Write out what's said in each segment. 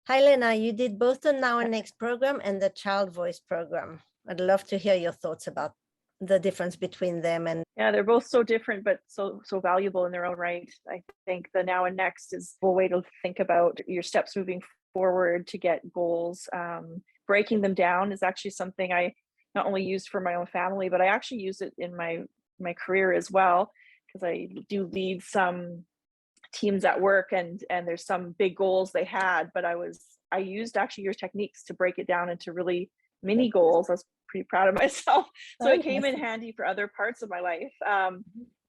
Hi, Lena. You did both the Now and Next program and the Child Voice program. I'd love to hear your thoughts about the difference between them. And yeah, they're both so different, but so valuable in their own right. I think the Now and Next is a way to think about your steps moving forward to get goals. Breaking them down is actually something I not only used for my own family, but I actually use it in my career as well, because I do lead some teams at work, and there's some big goals they had, but I used actually your techniques to break it down into really mini goals. I was pretty proud of myself. So it came in handy for other parts of my life.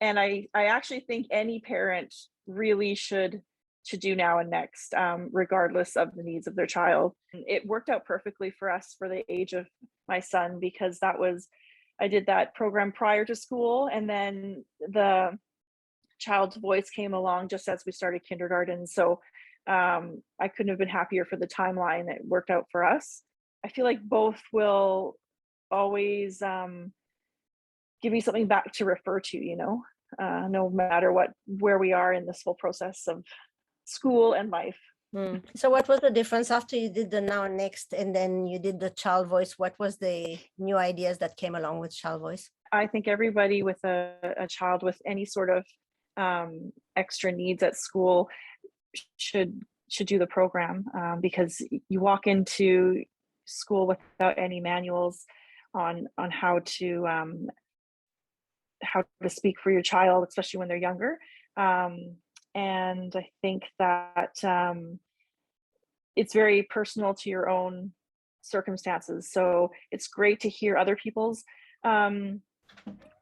And I actually think any parent really should do Now and Next, regardless of the needs of their child. It worked out perfectly for us for the age of my son, because I did that program prior to school, and then the Child's Voice came along just as we started kindergarten. So I couldn't have been happier for the timeline. It worked out for us. I feel like both will always give me something back to refer to, no matter where we are in this whole process of school and life. So what was the difference after you did the Now and Next and then you did the Child Voice? What was the new ideas that came along with Child Voice? I think everybody with a child with any sort of extra needs at school should do the program, because you walk into school without any manuals on how to speak for your child, especially when they're younger. And I think that it's very personal to your own circumstances. So it's great to hear other people's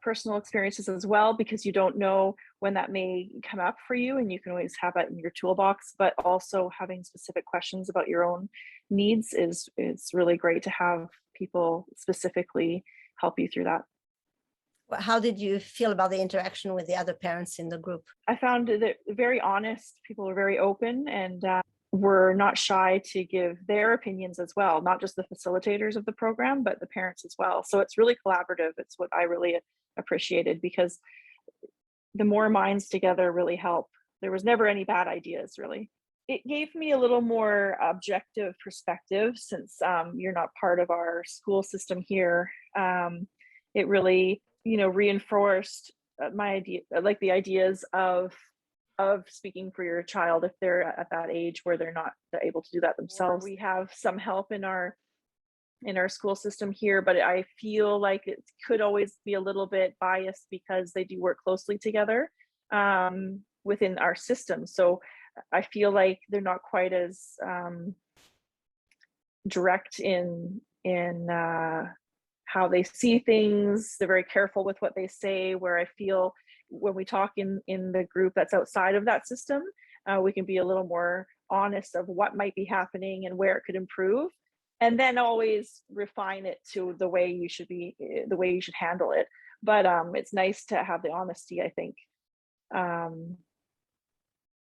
personal experiences as well, because you don't know when that may come up for you, and you can always have that in your toolbox. But also having specific questions about your own needs is really great to have people specifically help you through that. How did you feel about the interaction with the other parents in the group? I found that very honest. People were very open, and were not shy to give their opinions as well, not just the facilitators of the program, but the parents as well. So it's really collaborative. It's what I really appreciated, because the more minds together really help. There was never any bad ideas, really. It gave me a little more objective perspective, since you're not part of our school system here. It really, reinforced my idea, like the ideas of speaking for your child if they're at that age where they're not able to do that themselves. We have some help in our school system here, but I feel like it could always be a little bit biased, because they do work closely together within our system. So I feel like they're not quite as direct in how they see things. They're very careful with what they say, where I feel when we talk in the group that's outside of that system, we can be a little more honest of what might be happening and where it could improve, and then always refine it to the way you should handle it. But it's nice to have the honesty, I think,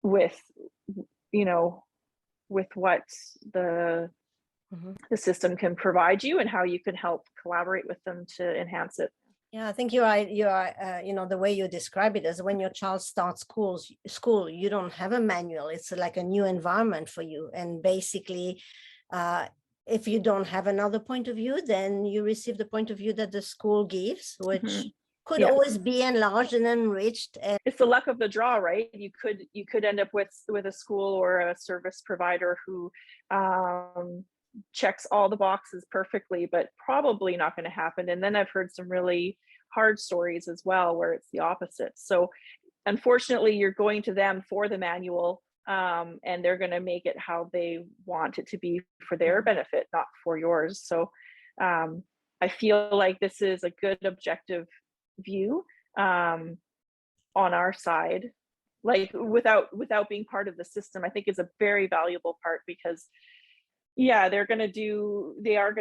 with what the system can provide you, and how you can help collaborate with them to enhance it. Yeah, I think you are, the way you describe it is when your child starts school, you don't have a manual. It's like a new environment for you. And basically, if you don't have another point of view, then you receive the point of view that the school gives, which could always be enlarged and enriched. And it's the luck of the draw, right? You could end up with a school or a service provider who checks all the boxes perfectly, but probably not going to happen. And then I've heard some really hard stories as well, where it's the opposite. So unfortunately, you're going to them for the manual, and they're going to make it how they want it to be for their benefit, not for yours. So I feel like this is a good objective view on our side, like without being part of the system. I think is a very valuable part, because they are going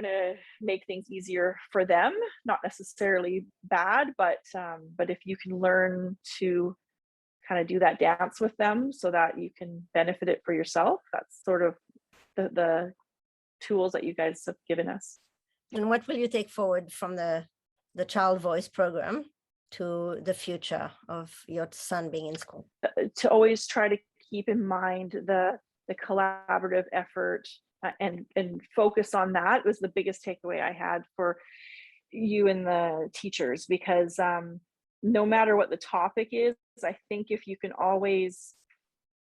to make things easier for them, not necessarily bad, but if you can learn to kind of do that dance with them so that you can benefit it for yourself, that's sort of the tools that you guys have given us. And what will you take forward from the Child Voice program to the future of your son being in school? To always try to keep in mind the the collaborative effort, and focus on that was the biggest takeaway I had for you and the teachers, because no matter what the topic is, I think if you can always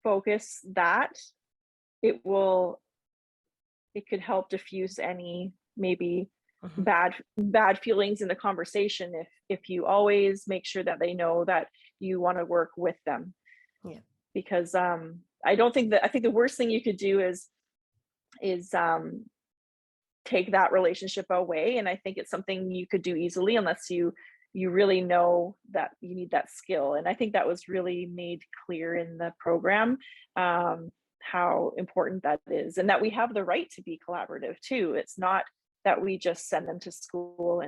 focus that, it could help diffuse any maybe bad feelings in the conversation, if you always make sure that they know that you want to work with them. Yeah. Because I think the worst thing you could do is take that relationship away, and I think it's something you could do easily, unless you really know that you need that skill. And I think that was really made clear in the program, how important that is, and that we have the right to be collaborative too. It's not that we just send them to school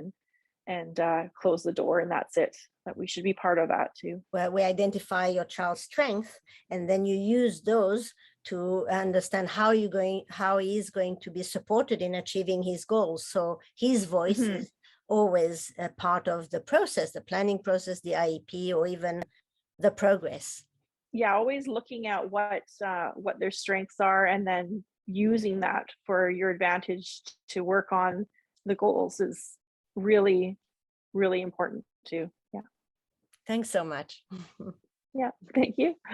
and close the door and that's it, that we should be part of that too. Where we identify your child's strength, and then you use those to understand how he is going to be supported in achieving his goals. So his voice is always a part of the process, the planning process, the IEP, or even the progress. Yeah, always looking at what their strengths are, and then using that for your advantage to work on the goals is really, really important too. Yeah. Thanks so much. Yeah, thank you.